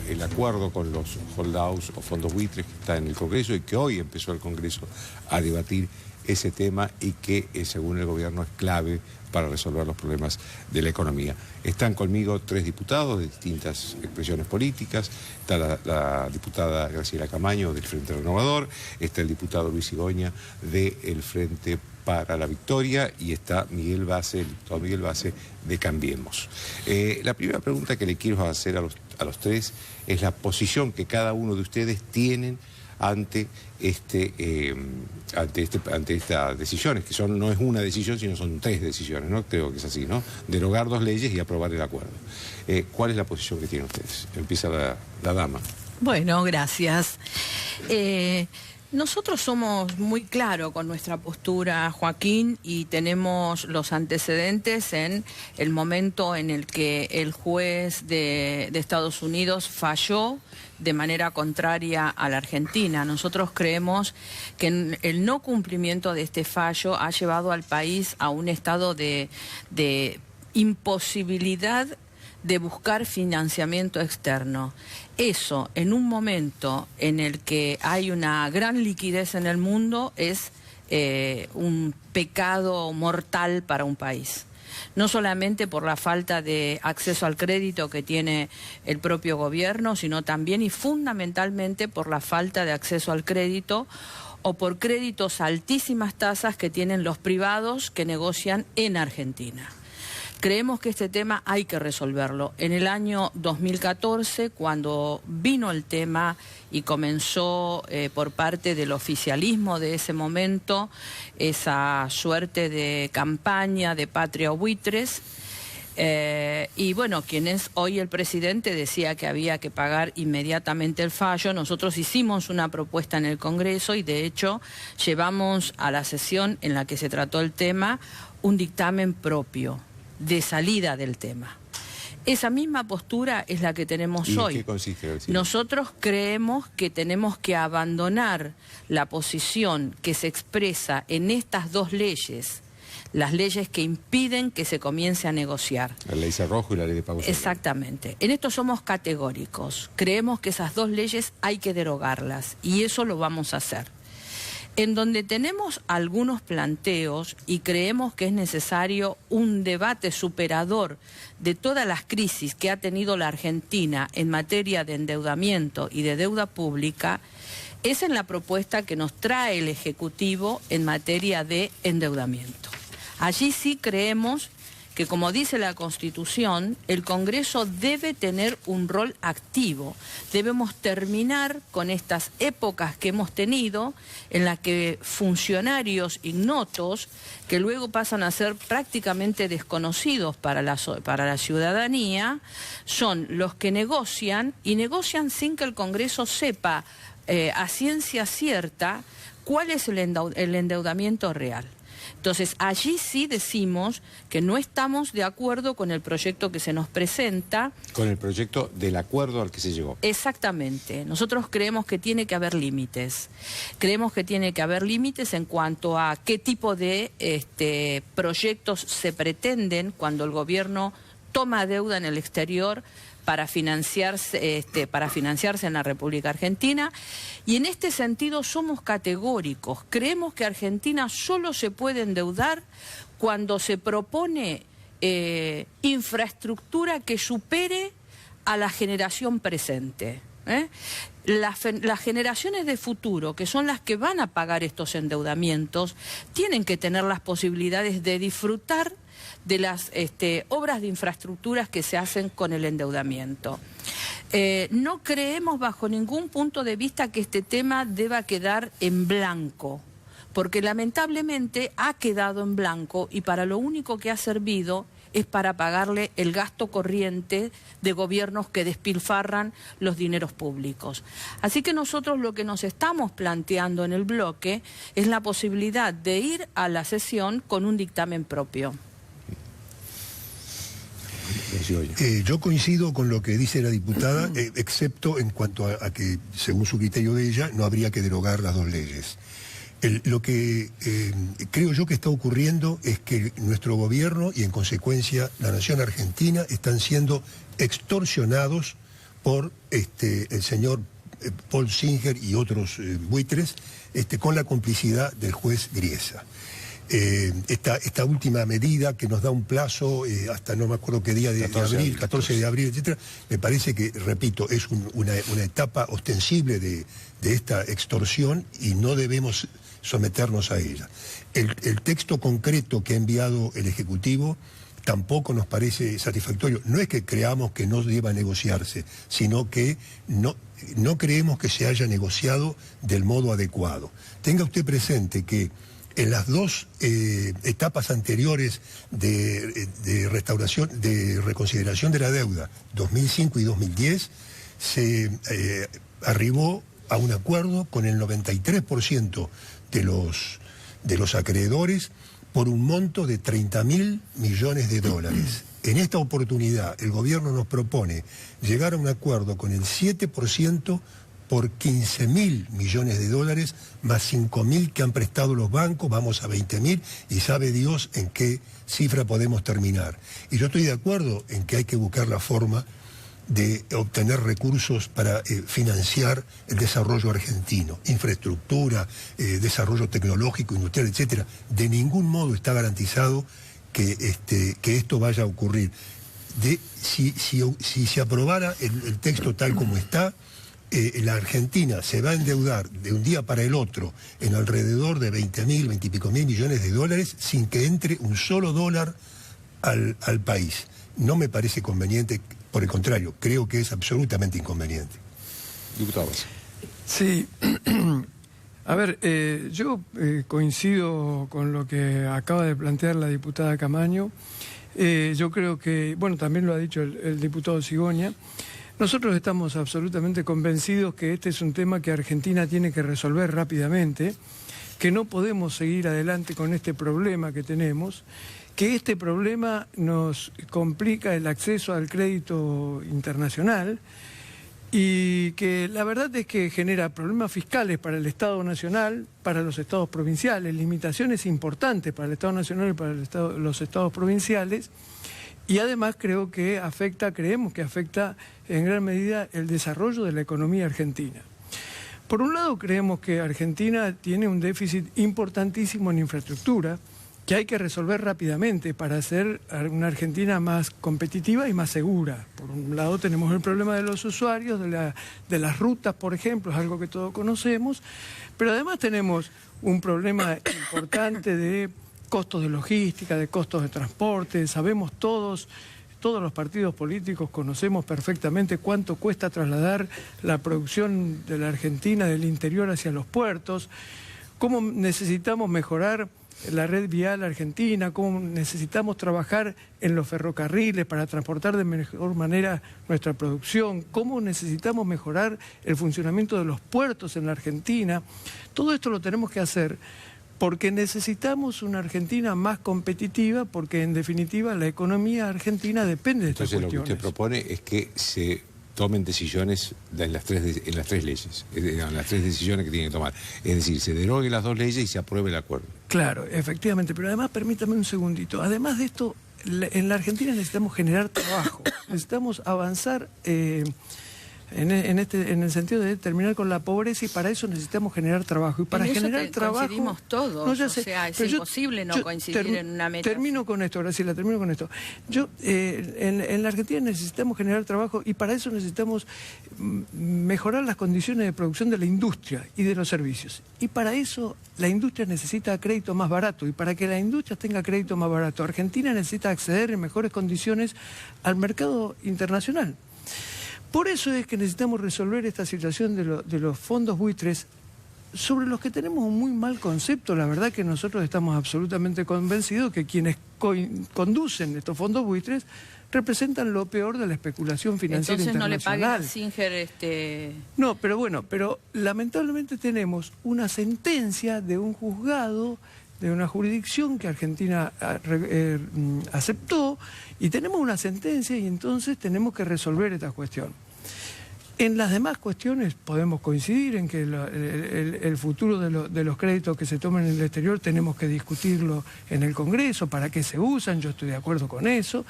del acuerdo con los holdouts o fondos buitres que está en el Congreso y que hoy empezó el Congreso a debatir ese tema y que, según el gobierno, es clave para resolver los problemas de la economía. Están conmigo 3 diputados de distintas expresiones políticas. Está la diputada Graciela Camaño del Frente Renovador, está el diputado Luis Igoña del Frente para la Victoria y está Miguel Base, el diputado Miguel Base de Cambiemos. La primera pregunta que le quiero hacer a los 3 es la posición que cada uno de ustedes tienen ante estas decisiones, que no es una decisión, sino son 3 decisiones, ¿no? Creo que es así, ¿no? Derogar 2 leyes y aprobar el acuerdo. ¿Cuál es la posición que tienen ustedes? Empieza la dama. Bueno, gracias. Nosotros somos muy claros con nuestra postura, Joaquín, y tenemos los antecedentes en el momento en el que el juez de Estados Unidos falló de manera contraria a la Argentina. Nosotros creemos que el no cumplimiento de este fallo ha llevado al país a un estado de imposibilidad de buscar financiamiento externo. Eso, en un momento en el que hay una gran liquidez en el mundo, es un pecado mortal para un país. No solamente por la falta de acceso al crédito que tiene el propio gobierno, sino también y fundamentalmente por la falta de acceso al crédito o por créditos a altísimas tasas que tienen los privados que negocian en Argentina. Creemos que este tema hay que resolverlo. En el año 2014, cuando vino el tema y comenzó por parte del oficialismo de ese momento esa suerte de campaña de patria o buitres, y bueno, quien es hoy el presidente decía que había que pagar inmediatamente el fallo. Nosotros hicimos una propuesta en el Congreso y de hecho llevamos a la sesión en la que se trató el tema un dictamen propio de salida del tema. Esa misma postura es la que tenemos hoy. ¿En qué consiste? Nosotros creemos que tenemos que abandonar la posición que se expresa en estas 2 leyes, las leyes que impiden que se comience a negociar. La ley Cerrojo y la ley de pago. Exactamente. En esto somos categóricos. Creemos que esas 2 leyes hay que derogarlas y eso lo vamos a hacer. En donde tenemos algunos planteos y creemos que es necesario un debate superador de todas las crisis que ha tenido la Argentina en materia de endeudamiento y de deuda pública, es en la propuesta que nos trae el Ejecutivo en materia de endeudamiento. Allí sí creemos que, como dice la Constitución, el Congreso debe tener un rol activo. Debemos terminar con estas épocas que hemos tenido en las que funcionarios ignotos, que luego pasan a ser prácticamente desconocidos para la ciudadanía, son los que negocian y negocian sin que el Congreso sepa a ciencia cierta cuál es el endeudamiento real. Entonces, allí sí decimos que no estamos de acuerdo con el proyecto que se nos presenta. Con el proyecto del acuerdo al que se llegó. Exactamente. Nosotros creemos que tiene que haber límites. Creemos que tiene que haber límites en cuanto a qué tipo de proyectos se pretenden cuando el gobierno toma deuda en el exterior para financiarse en la República Argentina. Y en este sentido somos categóricos. Creemos que Argentina solo se puede endeudar cuando se propone infraestructura que supere a la generación presente. Las generaciones de futuro, que son las que van a pagar estos endeudamientos, tienen que tener las posibilidades de disfrutar de las obras de infraestructuras que se hacen con el endeudamiento. No creemos bajo ningún punto de vista que este tema deba quedar en blanco, porque lamentablemente ha quedado en blanco y para lo único que ha servido es para pagarle el gasto corriente de gobiernos que despilfarran los dineros públicos. Así que nosotros lo que nos estamos planteando en el bloque es la posibilidad de ir a la sesión con un dictamen propio. Yo coincido con lo que dice la diputada, excepto en cuanto a que, según su criterio de ella, no habría que derogar las 2 leyes. Lo que creo yo que está ocurriendo es que nuestro gobierno y en consecuencia la nación argentina están siendo extorsionados por el señor Paul Singer y otros buitres con la complicidad del juez Griesa. Esta última medida que nos da un plazo hasta no me acuerdo qué día de abril, 14 de abril, etcétera, me parece que, repito, es una etapa ostensible de esta extorsión y no debemos someternos a ella. El texto concreto que ha enviado el Ejecutivo tampoco nos parece satisfactorio. No es que creamos que no deba negociarse, sino que no creemos que se haya negociado del modo adecuado. Tenga usted presente que en las dos etapas anteriores de restauración, de reconsideración de la deuda, 2005 y 2010, se arribó a un acuerdo con el 93% de los acreedores por un monto de 30.000 millones de dólares. En esta oportunidad, el gobierno nos propone llegar a un acuerdo con el 7% por 15.000 millones de dólares, más 5.000 que han prestado los bancos, vamos a 20.000, y sabe Dios en qué cifra podemos terminar. Y yo estoy de acuerdo en que hay que buscar la forma de obtener recursos para financiar el desarrollo argentino, infraestructura, desarrollo tecnológico, industrial, etcétera. De ningún modo está garantizado que esto vaya a ocurrir. Si se aprobara el texto tal como está, la Argentina se va a endeudar de un día para el otro en alrededor de 20.000, 20 y pico mil millones de dólares sin que entre un solo dólar al país. No me parece conveniente, por el contrario, creo que es absolutamente inconveniente. Diputados. Sí, a ver, yo coincido con lo que acaba de plantear la diputada Camaño. Yo creo que, bueno, también lo ha dicho el diputado Cigoña. Nosotros estamos absolutamente convencidos que este es un tema que Argentina tiene que resolver rápidamente, que no podemos seguir adelante con este problema que tenemos, que este problema nos complica el acceso al crédito internacional y que la verdad es que genera problemas fiscales para el Estado Nacional, para los estados provinciales, limitaciones importantes para el Estado Nacional y para los estados provinciales. Y además creemos que afecta en gran medida el desarrollo de la economía argentina. Por un lado, creemos que Argentina tiene un déficit importantísimo en infraestructura que hay que resolver rápidamente para hacer una Argentina más competitiva y más segura. Por un lado tenemos el problema de los usuarios, de las rutas, por ejemplo, es algo que todos conocemos, pero además tenemos un problema importante de costos de logística, de costos de transporte. Sabemos todos los partidos políticos conocemos perfectamente cuánto cuesta trasladar la producción de la Argentina del interior hacia los puertos, cómo necesitamos mejorar la red vial argentina, cómo necesitamos trabajar en los ferrocarriles para transportar de mejor manera nuestra producción, cómo necesitamos mejorar el funcionamiento de los puertos en la Argentina. Todo esto lo tenemos que hacer porque necesitamos una Argentina más competitiva, porque en definitiva la economía argentina depende de estas cuestiones. Entonces lo que usted propone es que se tomen decisiones en las tres leyes, en las tres decisiones que tienen que tomar. Es decir, se deroguen las dos leyes y se apruebe el acuerdo. Claro, efectivamente, pero además permítame un segundito. Además de esto, en la Argentina necesitamos generar trabajo, necesitamos avanzar en el sentido de terminar con la pobreza y para eso necesitamos generar trabajo. Y para generar trabajo... coincidimos todos, no, ya sé, o sea, es imposible no coincidir en una meta. Termino con esto, Graciela, termino con esto. En la Argentina necesitamos generar trabajo y para eso necesitamos mejorar las condiciones de producción de la industria y de los servicios. Y para eso la industria necesita crédito más barato y para que la industria tenga crédito más barato, Argentina necesita acceder en mejores condiciones al mercado internacional. Por eso es que necesitamos resolver esta situación de los fondos buitres, sobre los que tenemos un muy mal concepto. La verdad que nosotros estamos absolutamente convencidos que quienes conducen estos fondos buitres representan lo peor de la especulación financiera internacional. Entonces no le paguen a Singer No, pero bueno, pero lamentablemente tenemos una sentencia de un juzgado, de una jurisdicción que Argentina aceptó, y tenemos una sentencia y entonces tenemos que resolver esta cuestión. En las demás cuestiones podemos coincidir en que el futuro de los créditos que se tomen en el exterior tenemos que discutirlo en el Congreso, para qué se usan, yo estoy de acuerdo con eso.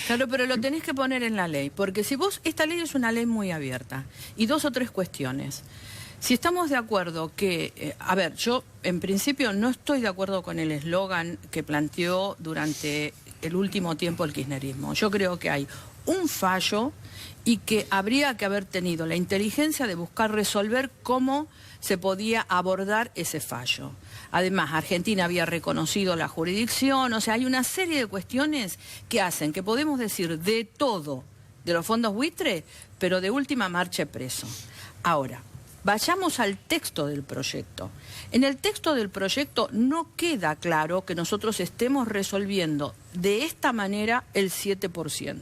Claro, pero lo tenés que poner en la ley, porque si vos, esta ley es una ley muy abierta, y 2 o 3 cuestiones. Si estamos de acuerdo que, a ver, yo en principio no estoy de acuerdo con el eslogan que planteó durante el último tiempo el kirchnerismo. Yo creo que hay un fallo y que habría que haber tenido la inteligencia de buscar resolver cómo se podía abordar ese fallo. Además, Argentina había reconocido la jurisdicción, o sea, hay una serie de cuestiones que hacen que podemos decir de todo de los fondos buitre, pero de última marche preso. Ahora, vayamos al texto del proyecto. En el texto del proyecto no queda claro que nosotros estemos resolviendo de esta manera el 7%.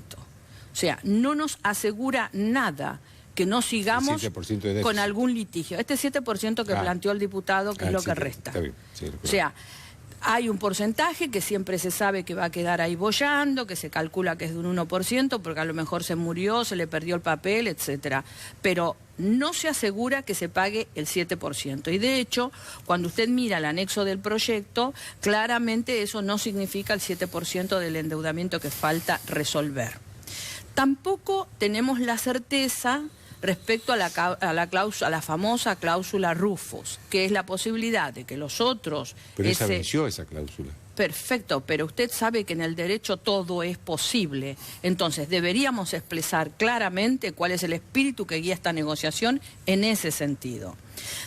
O sea, no nos asegura nada que no sigamos con algún litigio. Este 7% que planteó el diputado, que es lo que resta. Está bien, sí, o sea, hay un porcentaje que siempre se sabe que va a quedar ahí boyando, que se calcula que es de un 1%, porque a lo mejor se murió, se le perdió el papel, etcétera. Pero no se asegura que se pague el 7%. Y de hecho, cuando usted mira el anexo del proyecto, claramente eso no significa el 7% del endeudamiento que falta resolver. Tampoco tenemos la certeza respecto a la famosa cláusula Rufus, que es la posibilidad de que los otros... Pero esa venció esa cláusula. Perfecto, pero usted sabe que en el derecho todo es posible. Entonces, deberíamos expresar claramente cuál es el espíritu que guía esta negociación en ese sentido.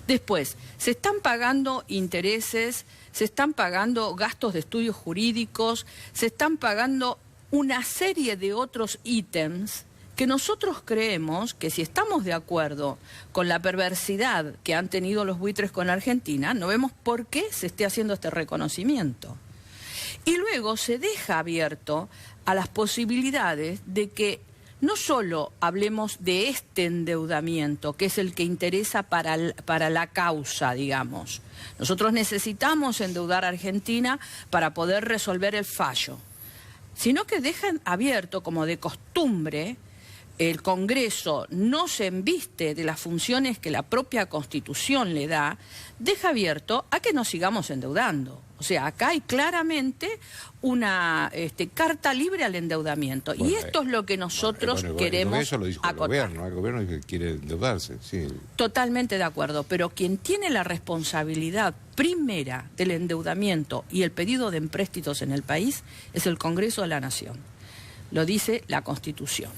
Después, se están pagando intereses, se están pagando gastos de estudios jurídicos, se están pagando una serie de otros ítems que nosotros creemos que si estamos de acuerdo con la perversidad que han tenido los buitres con Argentina, no vemos por qué se esté haciendo este reconocimiento. Y luego se deja abierto a las posibilidades de que no solo hablemos de este endeudamiento, que es el que interesa para la causa, digamos. Nosotros necesitamos endeudar a Argentina para poder resolver el fallo, sino que dejan abierto, como de costumbre, el Congreso no se embiste de las funciones que la propia Constitución le da, deja abierto a que nos sigamos endeudando. O sea, acá hay claramente una carta libre al endeudamiento. Bueno, y esto es lo que nosotros queremos eso lo dijo acotar. El gobierno que quiere endeudarse. Sí. Totalmente de acuerdo, pero quien tiene la responsabilidad primera del endeudamiento y el pedido de empréstitos en el país es el Congreso de la Nación. Lo dice la Constitución.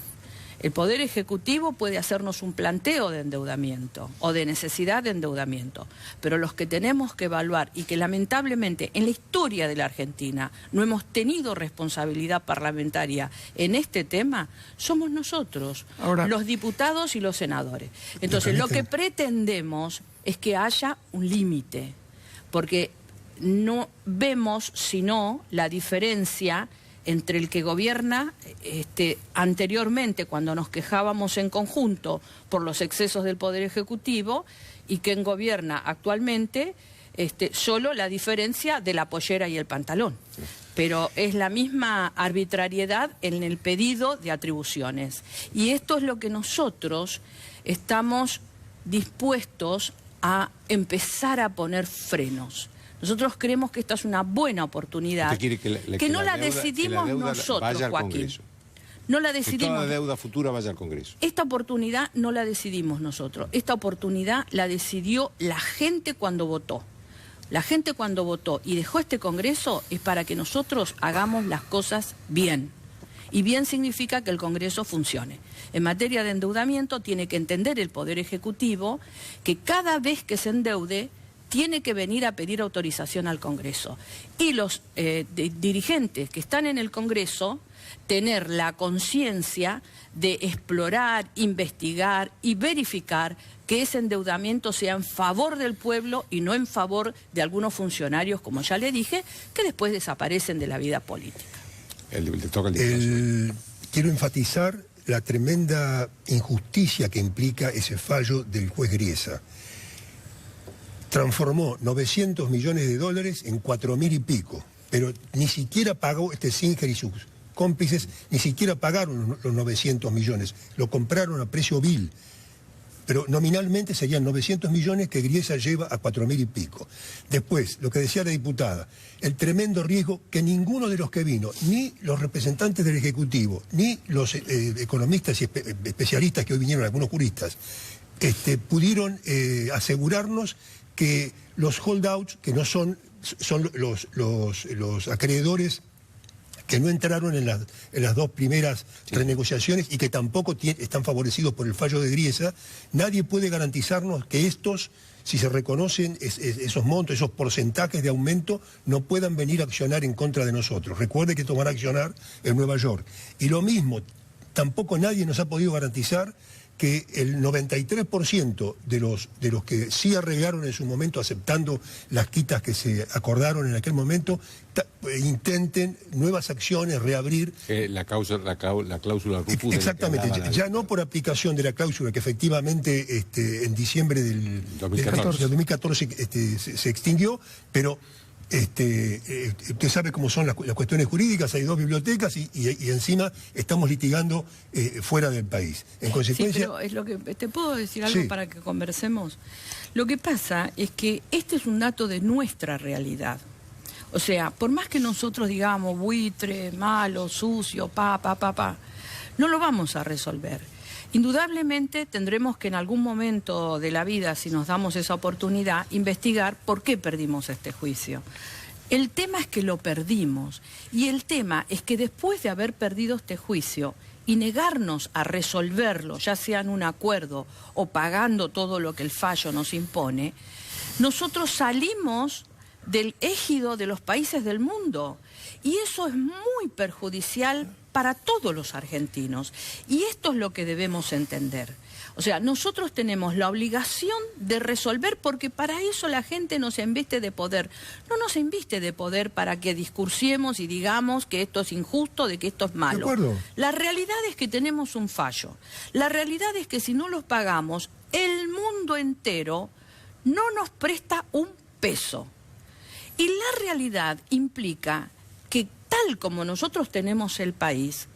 El Poder Ejecutivo puede hacernos un planteo de endeudamiento o de necesidad de endeudamiento, pero los que tenemos que evaluar y que lamentablemente en la historia de la Argentina no hemos tenido responsabilidad parlamentaria en este tema, somos nosotros, ahora, los diputados y los senadores. Entonces, lo que pretendemos es que haya un límite, porque no vemos sino la diferencia entre el que gobierna anteriormente, cuando nos quejábamos en conjunto por los excesos del Poder Ejecutivo, y quien gobierna actualmente, solo la diferencia de la pollera y el pantalón. Pero es la misma arbitrariedad en el pedido de atribuciones. Y esto es lo que nosotros estamos dispuestos a empezar a poner frenos. Nosotros creemos que esta es una buena oportunidad, que no la decidimos nosotros, Joaquín. No la decidimos. Que toda deuda futura vaya al Congreso. Esta oportunidad no la decidimos nosotros. Esta oportunidad la decidió la gente cuando votó. La gente cuando votó y dejó este Congreso es para que nosotros hagamos las cosas bien. Y bien significa que el Congreso funcione. En materia de endeudamiento tiene que entender el Poder Ejecutivo que cada vez que se endeude tiene que venir a pedir autorización al Congreso. Y los dirigentes que están en el Congreso tener la conciencia de explorar, investigar y verificar que ese endeudamiento sea en favor del pueblo y no en favor de algunos funcionarios, como ya le dije, que después desaparecen de la vida política. Quiero enfatizar la tremenda injusticia que implica ese fallo del juez Griesa. Transformó 900 millones de dólares en 4.000 y pico, pero ni siquiera pagó Singer y sus cómplices ni siquiera pagaron los 900 millones, lo compraron a precio vil. Pero nominalmente serían 900 millones que Griesa lleva a 4.000 y pico. Después, lo que decía la diputada, el tremendo riesgo que ninguno de los que vino, ni los representantes del Ejecutivo, ni los economistas y especialistas que hoy vinieron, algunos juristas, pudieron asegurarnos que los holdouts, que no son los acreedores que no entraron en las dos primeras renegociaciones y que tampoco están favorecidos por el fallo de Griesa, nadie puede garantizarnos que estos, si se reconocen esos montos, esos porcentajes de aumento, no puedan venir a accionar en contra de nosotros. Recuerde que esto van a accionar en Nueva York. Y lo mismo, tampoco nadie nos ha podido garantizar que el 93% de los que sí arreglaron en su momento, aceptando las quitas que se acordaron en aquel momento, intenten nuevas acciones, reabrir. La cláusula RUPU. Exactamente, ya no por aplicación de la cláusula que efectivamente en diciembre del 2014 se extinguió, pero usted sabe cómo son las cuestiones jurídicas, hay dos bibliotecas y encima estamos litigando fuera del país. En consecuencia... Sí, pero es lo que, ¿te puedo decir algo para que conversemos? Lo que pasa es que este es un dato de nuestra realidad. O sea, por más que nosotros digamos buitre, malo, sucio, no lo vamos a resolver. Indudablemente tendremos que en algún momento de la vida, si nos damos esa oportunidad, investigar por qué perdimos este juicio. El tema es que lo perdimos y el tema es que después de haber perdido este juicio y negarnos a resolverlo, ya sea en un acuerdo o pagando todo lo que el fallo nos impone, nosotros salimos del égido de los países del mundo y eso es muy perjudicial para todos los argentinos. Y esto es lo que debemos entender. O sea, nosotros tenemos la obligación de resolver porque para eso la gente nos inviste de poder. No nos inviste de poder para que discursiemos y digamos que esto es injusto, de que esto es malo. De acuerdo. La realidad es que tenemos un fallo. La realidad es que si no los pagamos, el mundo entero no nos presta un peso. Y la realidad implica que tal como nosotros tenemos el país,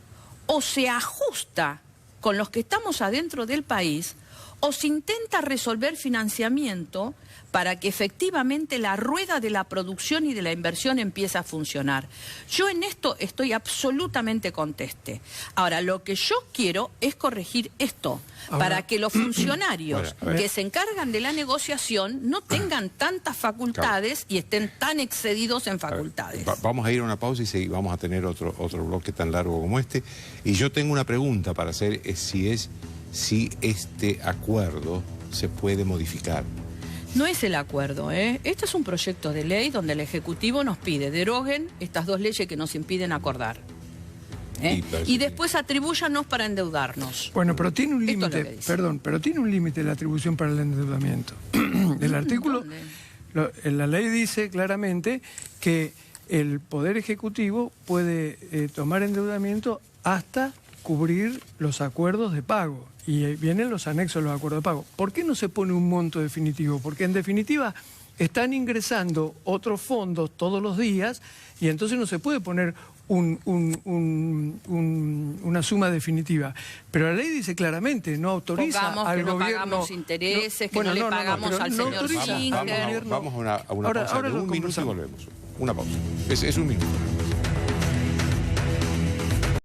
o se ajusta con los que estamos adentro del país, o se intenta resolver financiamiento para que efectivamente la rueda de la producción y de la inversión empiece a funcionar. Yo en esto estoy absolutamente conteste. Ahora, lo que yo quiero es corregir esto, para que los funcionarios que se encargan de la negociación no tengan tantas facultades y estén tan excedidos en facultades. Vamos a ir a una pausa y vamos a tener otro bloque tan largo como este. Y yo tengo una pregunta para hacer, si este acuerdo se puede modificar. No es el acuerdo, ¿eh? Este es un proyecto de ley donde el Ejecutivo nos pide deroguen estas dos leyes que nos impiden acordar. Y después atribúyanos para endeudarnos. Bueno, pero tiene un límite, pero tiene un límite la atribución para el endeudamiento. El artículo, la ley dice claramente que el Poder Ejecutivo puede tomar endeudamiento hasta cubrir los acuerdos de pago. Y vienen los anexos de los acuerdos de pago. ¿Por qué no se pone un monto definitivo? Porque en definitiva están ingresando otros fondos todos los días y entonces no se puede poner una suma definitiva. Pero la ley dice claramente, no autoriza al gobierno... no pagamos intereses, que no le pagamos al señor Singer. Vamos a una pausa de un minuto y volvemos. Una pausa. Es un minuto.